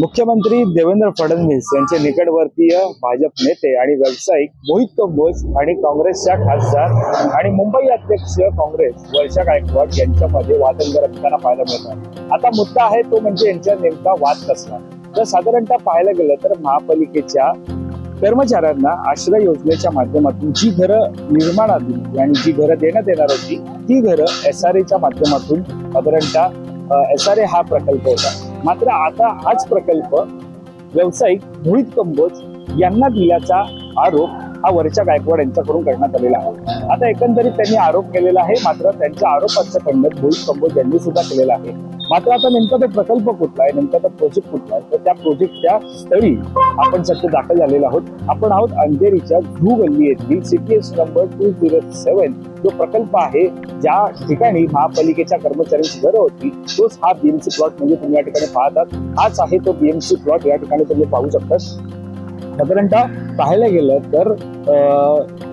मुख्यमंत्री देवेंद्र फडणवीस यांचे निकटवर्तीय भाजप नेते आणि व्यावसायिक मोहित कंबोज आणि काँग्रेसच्या खासदार आणि मुंबई अध्यक्ष काँग्रेस वर्षा गायकवाड यांच्यामध्ये वादंग रंगताना पाहायला मिळतात। आता मुद्दा आहे तो म्हणजे यांचा नेमका वाद कसला। तर साधारणतः पाहायला गेलं तर महापालिकेच्या कर्मचाऱ्यांना आश्रय योजनेच्या माध्यमातून जी घरं निर्माणाधीन होती आणि जी घरं देण्यात येणार होती ती घरं SRAच्या माध्यमातून साधारणतः SRA हा प्रकल्प होता। मात्र आता हाच प्रकल्प व्यावसायिक मोहित कंबोज यांना दिल्याचा आरोप हा वर्षा गायकवाड यांच्याकडून करण्यात आलेला आहे। आता एकंदरीत त्यांनी आरोप केलेला आहे, मात्र त्यांच्या आरोपाचं खंडन मोहित कंबोज यांनी सुद्धा केलेलं आहे। मात्र आता नेमका तो प्रकल्प कुठला आहे, नेमका तो प्रोजेक्ट कुठला आहे, तर त्या प्रोजेक्टच्या स्थळी आपण सध्या दाखल झालेलो आहोत। आपण आहोत अंधेरीच्या झू गल्ली येथील CPS नंबर 207 जो प्रकल्प आहे, ज्या ठिकाणी महापालिकेच्या कर्मचाऱ्यांची घरं होती तोच हा BMC प्लॉट म्हणजे तुम्ही या ठिकाणी पाहतात हाच आहे तो BMC प्लॉट। या ठिकाणी तुम्ही पाहू शकता। साधारणतः पाहायला गेलं तर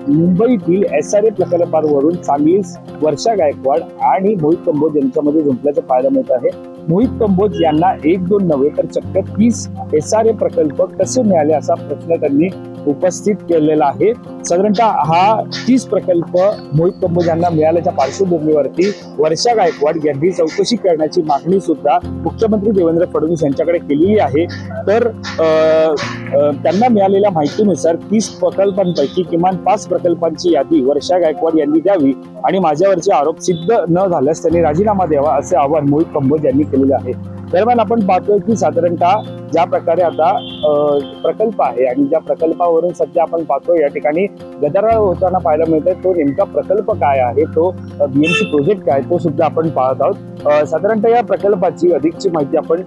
मुंबईतील SRA प्रकल्पावरून सांगलीस वर्षा गायकवाड आणि मोहित कंबोज यांच्यामध्ये झुंपल्याचं पाहायला मिळत आहे। मोहित कंबोज यांना 1-2 नव्हे तर चक्क 30 SRA प्रकल्प कसे मिळाले असा प्रश्न त्यांनी उपस्थित केलेला आहे। साधारणतः हा 30 प्रकल्प मोहित कंबोज यांना मिळाल्याच्या पार्श्वभूमीवरती वर्षा गायकवाड यांनी चौकशी करण्याची मागणी सुद्धा मुख्यमंत्री देवेंद्र फडणवीस यांच्याकडे केलेली आहे। तर त्यांना मिळालेल्या माहितीनुसार 30 प्रकल्पांपैकी किमान 5 प्रकल्पांची यादी वर्षा गायकवाड यांनी द्यावी आणि माझ्यावरचे आरोप सिद्ध न झाल्यास त्यांनी राजीनामा द्यावा असे आवाहन मोहित कंबोज यांनी केलेले आहे। दरम्यान आपण पाहतोय की साधारणतः ज्या प्रकारे आता प्रकल्प आहे आणि ज्या प्रकल्पावरून सध्या आपण पाहतोय या ठिकाणी गदारोळ होताना पाहायला मिळतोय, तो नेमका प्रकल्प काय आहे, तो BMC प्रोजेक्ट काय तो सुद्धा आपण पाहत आहोत। साधारणतः या प्रकल्पाची अधिकची माहिती आपण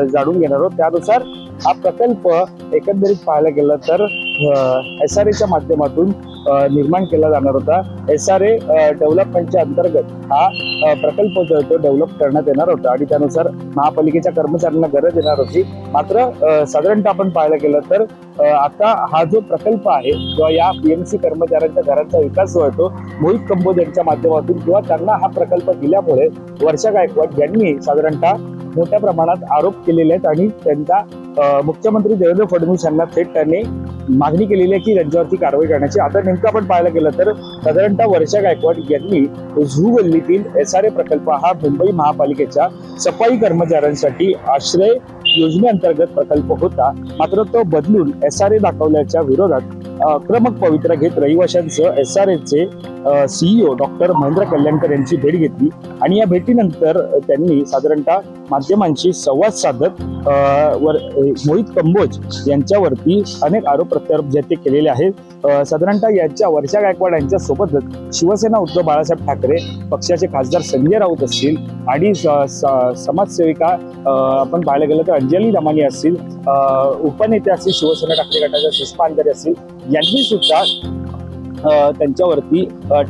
जाणून घेणार आहोत। त्यानुसार हा प्रकल्प एकंदरीत पाहायला गेलं तर SRAच्या माध्यमातून निर्माण केला जाणार होता। SRA डेव्हलपमेंटच्या अंतर्गत हा प्रकल्प जो तो डेव्हलप करण्यात येणार होता आणि त्यानुसार महापालिकेच्या कर्मचाऱ्यांना गरज येणार होती। मात्र साधारणतः आपण पाहायला गेलं तर आता हा जो प्रकल्प आहे किंवा या BMC कर्मचाऱ्यांच्या घरांचा विकास जो आहे तो मोहित कंबोज यांच्या माध्यमातून किंवा त्यांना हा प्रकल्प दिल्यामुळे वर्षा गायकवाड यांनी साधारणतः मोठ्या प्रमाणात आरोप केलेले आहेत आणि त्यांचा मुख्यमंत्री देवेंद्र फडणवीस यांना थेट त्यांनी मागणी केलेली आहे की त्यांच्यावरती कारवाई करण्याची। आता नेमकं आपण पाहायला गेलं तर साधारणतः वर्षा गायकवाड यांनी झू गल्लीतील SRA प्रकल्प हा मुंबई महापालिकेच्या सफाई कर्मचाऱ्यांसाठी आश्रय योजनेअंतर्गत प्रकल्प होता, मात्र तो बदलून SRA दाखवल्याच्या विरोधात आक्रमक पवित्रा घेत रहिवाशांसह SRAचे CEO डॉक्टर महेंद्र कल्याणकर यांची भेट घेतली आणि या भेटीनंतर त्यांनी साधारणतः माध्यमांशी संवाद साधत मोहित कंबोज यांच्यावरती अनेक आरोप प्रत्यारोप जे ते केलेले आहेत। साधारणतः यांच्या वर्षा गायकवाड यांच्या सोबतच शिवसेना उद्धव बाळासाहेब ठाकरे पक्षाचे खासदार संजय राऊत असतील आणि समाजसेविका आपण पाहायला गेलं तर अंजली दमानी असतील, उपनेते असतील शिवसेना ठाकरे गटाच्या सुषमा अंधारे असतील, यांनी सुद्धा त्यांच्यावरती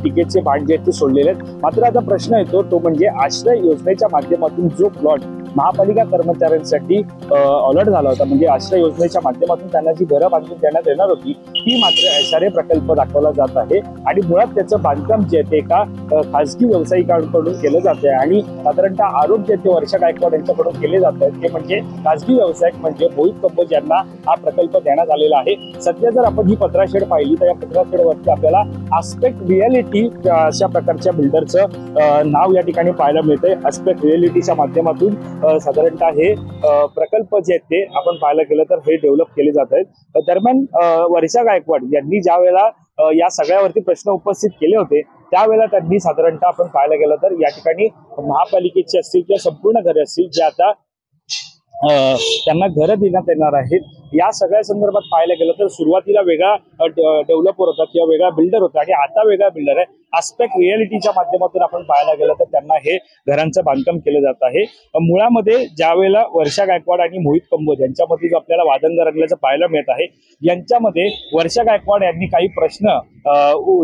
टीकेचे बाण जे ते सोडलेले आहेत। मात्र आता प्रश्न येतो तो म्हणजे आश्रय योजनेच्या माध्यमातून जो प्लॉट महापालिका कर्मचाऱ्यांसाठी अलॉट झाला होता, म्हणजे आश्रय योजनेच्या माध्यमातून त्यांना जी घरं बांधून देण्यात येणार होती ती मात्र SRA प्रकल्प दाखवला जात आहे आणि मुळात त्याचं बांधकाम जे आहे ते एका खासगी व्यावसायिकांकडून केलं जात आहे आणि साधारणतः आरोप जे ते वर्षा गायकवाड यांच्याकडून केले जात आहेत ते म्हणजे खासगी व्यावसायिक म्हणजे मोहित कंबोज यांना हा प्रकल्प देण्यात आलेला आहे। सध्या जर आपण ही पत्राशेड पाहिली तर या पत्राशेडवरती आपल्याला आस्पेक्ट रियालिटी अशा प्रकारच्या बिल्डरचं नाव या ठिकाणी पाहायला मिळतंय। आस्पेक्ट रियालिटीच्या माध्यमातून साधारणतः हे प्रकल्प जे आहेत ते आपण पाहायला गेलं तर हे डेव्हलप केले जात आहेत। दरम्यान वर्षा गायकवाड यांनी ज्या वेळेला या सगळ्यावरती प्रश्न उपस्थित केले होते त्यावेळेला त्यांनी साधारणतः आपण पाहायला गेलं तर या ठिकाणी महापालिकेची असतील किंवा संपूर्ण घरे असतील जे आता त्यांना घरं देण्यात येणार आहेत, या सगळ्या संदर्भात पाहायला गेलं तर सुरुवातीला वेगळा डेव्हलपर होता किंवा वेगळा बिल्डर होता आणि आता वेगळा बिल्डर आहे। आस्पेक्ट रियालिटीच्या माध्यमातून आपण पाहायला गेलं तर त्यांना हे घरांचं बांधकाम केलं जात आहे। मुळामध्ये ज्या वेळेला वर्षा गायकवाड आणि मोहित कंबोज यांच्यामध्ये जो आपल्याला वादंग रंगल्याचं पाहायला मिळत आहे, यांच्यामध्ये वर्षा गायकवाड यांनी काही प्रश्न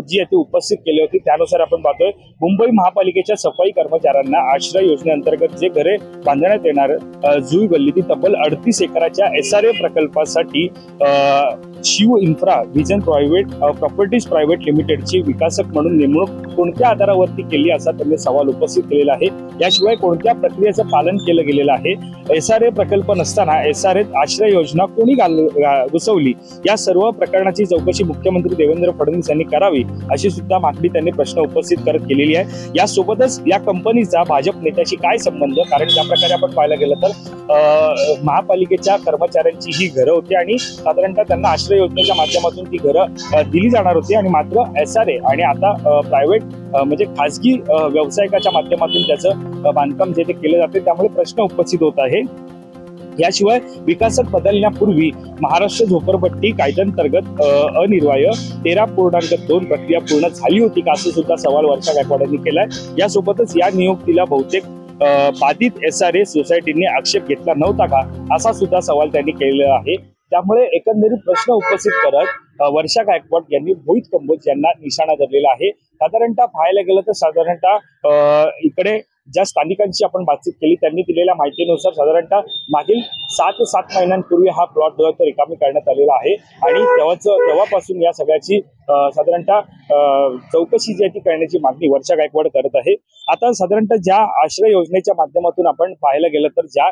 जी आहे ते उपस्थित केले होते। त्यानुसार आपण पाहतोय मुंबई महापालिकेच्या सफाई कर्मचाऱ्यांना आश्रय योजनेअंतर्गत जे घरे बांधण्यात येणार झू गल्लीतील तब्बल 38 एकराच्या SRA प्रकल्पासाठी Shiv infra vision private properties private लिमिटेडची विकासक म्हणून नेमणूक फसवणूक कोणत्या आधारावरती केली असा त्यांनी सवाल उपस्थित केलेला आहे। याशिवाय कोणत्या प्रक्रियेचं पालन केलं गेलेलं आहे, SRA प्रकल्प नसताना SRA आश्रय योजना कोणी घुसवली, या सर्व प्रकरणाची चौकशी मुख्यमंत्री देवेंद्र फडणवीस यांनी करावी अशी सुद्धा मागणी त्यांनी प्रश्न उपस्थित करत केलेली आहे। यासोबतच या कंपनीचा भाजप नेत्याशी काय संबंध, कारण ज्या प्रकारे आपण पाहायला गेलं तर महापालिकेच्या कर्मचाऱ्यांची ही घरं होती आणि साधारणतः त्यांना आश्रय योजनेच्या माध्यमातून ती घरं दिली जाणार होती आणि मात्र SRA आणि आता प्रायव्हेट म्हणजे खासगी व्यावसायिकाच्या माध्यमातून त्याचं बांधकाम जे ते केले जाते, त्यामुळे प्रश्न उपस्थित होत आहे। याशिवाय विकासात बदलण्यापूर्वी महाराष्ट्र झोपडपट्टी कायद्यांतर्गत अनिर्वाय 13.2 प्रक्रिया पूर्ण झाली होती का, असं सुद्धा सवाल वर्षा गायकवाड यांनी केलाय। यासोबतच या नियुक्तीला बहुतेक बाधित SRA सोसायटीने आक्षेप घेतला नव्हता का, असा सुद्धा सवाल त्यांनी केलेला आहे। त्यामुळे एकंदरीत प्रश्न उपस्थित करत वर्षा गायकवाड यांनी मोहित कंबोज यांना निशाणा धरलेला आहे। साधारणतः पाहायला गेलं तर साधारणतः इकडे ज्या स्थानिकांशी आपण बातचीत केली त्यांनी दिलेल्या माहितीनुसार साधारणतः मागील 6 ते 7 महिन्यांपूर्वी हा प्लॉट जो आहे रिकामी करण्यात आलेला आहे आणि तेव्हापासून या सगळ्याची साधारणतः चौकशी जी आहे ती करण्याची मागणी वर्षा गायकवाड करत आहे। आता साधारणतः ज्या आश्रय योजनेच्या माध्यमातून आपण पाहायला गेलं तर ज्या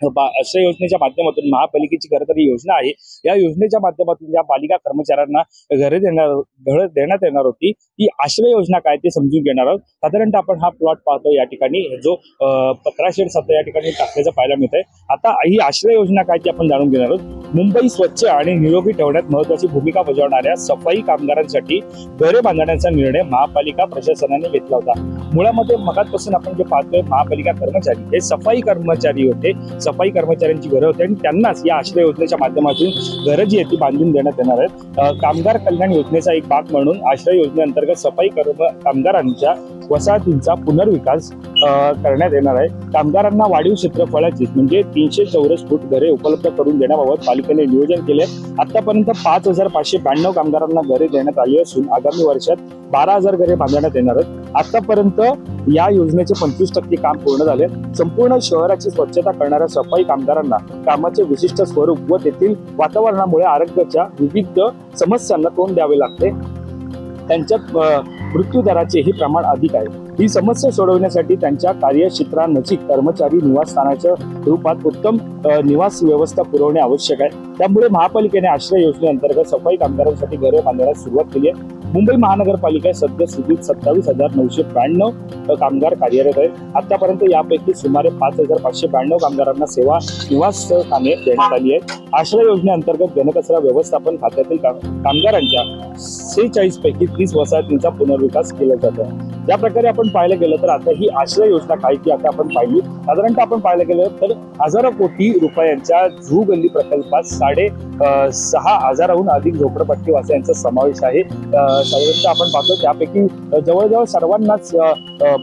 आश्रय योजनेच्या माध्यमातून महापालिकेची खरं तर योजना आहे, या योजनेच्या माध्यमातून ज्या पालिका कर्मचाऱ्यांना घरे देण्यात येणार होती, ती आश्रय योजना काय ते समजून घेणार आहोत। साधारणतः आपण हा प्लॉट पाहतो, या ठिकाणी जो 15 शेड सत्ता या ठिकाणी टाकल्याचं पाहायला मिळत आहे। आता ही आश्रय योजना काय ती आपण जाणून घेणार आहोत। मुंबई स्वच्छ आणि निरोगी ठेवण्यात महत्त्वाची भूमिका बजावणाऱ्या सफाई कामगारांसाठी घरे बांधण्याचा निर्णय महापालिका प्रशासनाने घेतला होता। मुळामध्ये मगातपासून आपण जे पाहतोय, महापालिका कर्मचारी हे सफाई कर्मचारी होते, सफाई कर्मचाऱ्यांची घरं होती आणि त्यांनाच या आश्रय योजनेच्या माध्यमातून घरं जी आहे ती बांधून देण्यात येणार आहेत। कामगार कल्याण योजनेचा एक भाग म्हणून आश्रय योजनेअंतर्गत सफाई कामगारांच्या वसाहतींचा पुनर्विकास करण्यात येणार आहे। कामगारांना वाढीव क्षेत्रफळाची म्हणजे 300 चौरस फूट घरे उपलब्ध करून देण्याबाबत पालिकेने नियोजन केले। आतापर्यंत 5592 कामगारांना घरे देण्यात आली असून आगामी वर्षात 12,000 घरे बांधण्यात येणार आहेत। आतापर्यंत या योजनेचे 25% काम पूर्ण झाले। संपूर्ण शहराची स्वच्छता करणाऱ्या सफाई कामगारांना कामाचे विशिष्ट स्वरूप व तेथील वातावरणामुळे आरोग्याच्या विविध समस्यांना तोंड द्यावे लागते, त्यांच्यात मृत्यूदराचेही प्रमाण अधिक आहे। ही समस्या सोडवण्यासाठी त्यांच्या कार्यक्षेत्रानजीक कर्मचारी निवासस्थानाच्या रूपात उत्तम निवास व्यवस्था पुरवणे आवश्यक आहे। त्यामुळे महापालिकेने आश्रय योजनेअंतर्गत सफाई कामगारांसाठी घरे बांधण्यास सुरुवात केली आहे। मुंबई महानगरपालिकेत सध्या स्थितीत 27,992 कामगार कार्यरत आहेत। आतापर्यंत यापैकी सुमारे 5,592 कामगारांना सेवा निवासस्थाने देण्यात आली आहेत। आश्रय योजनेअंतर्गत घनकचरा व्यवस्थापन खात्यातील कामगारांच्या 46 पैकी 30 वसाहतींचा पुनर्विकास केला जातो। ज्या प्रकारे आपण पाहायला गेलं तर आता ही आश्रय योजना काय ती आता आपण पाहिली। साधारणतः आपण पाहायला गेलं तर हजारो कोटी रुपयांच्या झू गल्ली प्रकल्पात 6,500हून अधिक झोपडपट्टी वासियांचा समावेश आहे। साधारणतः आपण पाहतो त्यापैकी जवळजवळ सर्वांनाच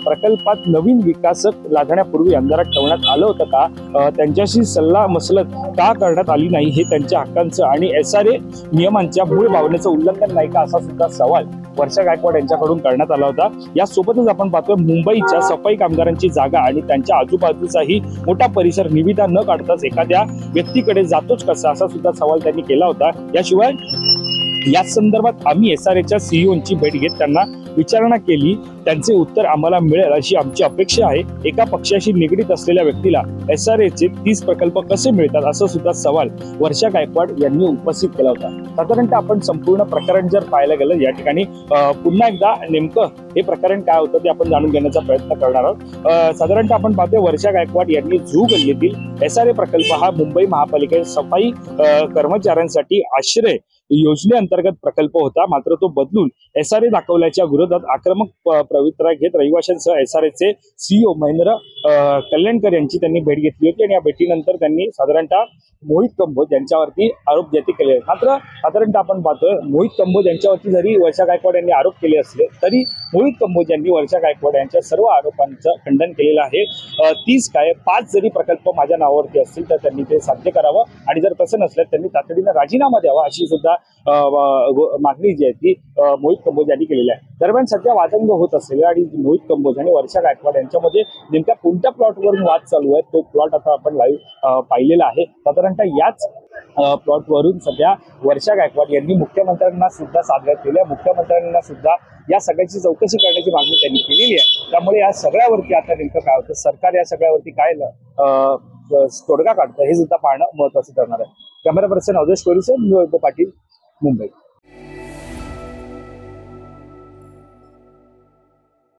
प्रकल्पात नवीन विकासक लादण्यापूर्वी अंधारात ठेवण्यात आलं होतं का, त्यांच्याशी सल्ला मसलत का करण्यात आली नाही, हे त्यांच्या हक्कांचं आणि SRA नियमांच्या मूळ भावनेचं उल्लंघन नाही का, असा सुद्धा सवाल वर्षा गायकवाड यांच्याकडून करण्यात आला होता। यासोबतच आपण पाहतोय मुंबईच्या सफाई कामगारांची जागा आणि त्यांच्या आजूबाजूचाही मोठा परिसर निविदा न काढताच एखाद्या व्यक्तीकडे जातोच कसा, असा सुद्धा सवाल त्यांनी केला होता। याशिवाय या संदर्भात आम्ही SRAच्या CEOंची भेट घेत त्यांना विचारणा केली, त्यांचे उत्तर आम्हाला मिळेल अशी आमची अपेक्षा आहे। एका पक्षाशी निगडीत असलेल्या व्यक्तीला SRAचे 30 प्रकल्प कसे मिळतात, असा सुद्धा सवाल वर्षा गायकवाड यांनी उपस्थित केला होता। साधारणतः आपण संपूर्ण प्रकरण जर पाहायला गेलं या ठिकाणी पुन्हा एकदा नेमकं हे प्रकरण काय होतं ते आपण जाणून घेण्याचा प्रयत्न करणार आहोत। साधारणतः आपण पाहतोय वर्षा गायकवाड यांनी झू गल्लीतील SRA प्रकल्प हा मुंबई महापालिकेत सफाई कर्मचाऱ्यांसाठी आश्रय योजनेअंतर्गत प्रकल्प होता, मात्र तो बदलून SRA दाखवल्याच्या विरोधात आक्रमक पवित्रा घेत रहिवाशांसह SRAचे CEO महेंद्र कल्याणकर यांची त्यांनी भेट घेतली होती आणि या भेटीनंतर त्यांनी साधारणतः मोहित कंबोज यांच्यावरती आरोप जे केले। मात्र साधारणतः आपण पाहतोय मोहित कंबोज यांच्यावरती जरी वर्षा गायकवाड यांनी आरोप केले असले तरी मोहित कंबोज यांनी वर्षा गायकवाड यांच्या सर्व आरोपांचं खंडन केलेलं आहे। 30 काय 5 जरी प्रकल्प माझ्या नावावरती असतील तर त्यांनी ते साध्य करावं आणि जर तसं नसलं त्यांनी तातडीनं राजीनामा द्यावा अशी सुद्धा मागणी जी आहे ती मोहित कंबोज यांनी केलेली आहे। दरम्यान सध्या वादंग होत असलेल्या आणि मोहित कंबोज आणि वर्षा गायकवाड यांच्यामध्ये नेमक्या कोणत्या प्लॉटवरून वाद चालू आहे तो प्लॉट आता आपण लाईव्ह पाहिलेला आहे। साधारणतः याच प्लॉटवरून सध्या वर्षा गायकवाड यांनी मुख्यमंत्र्यांना सुद्धा सादर केल्या, मुख्यमंत्र्यांना सुद्धा या सगळ्याची चौकशी करण्याची मागणी त्यांनी केलेली आहे। त्यामुळे या सगळ्यावरती आता नेमकं काय होतं, सरकार या सगळ्यावरती काय तोडगा काढतं हे सुद्धा पाहणं महत्त्वाचं ठरणार आहे। कॅमेरा पर्सन अवधेश कोरीसह मी वैभव पाटील, मुंबई।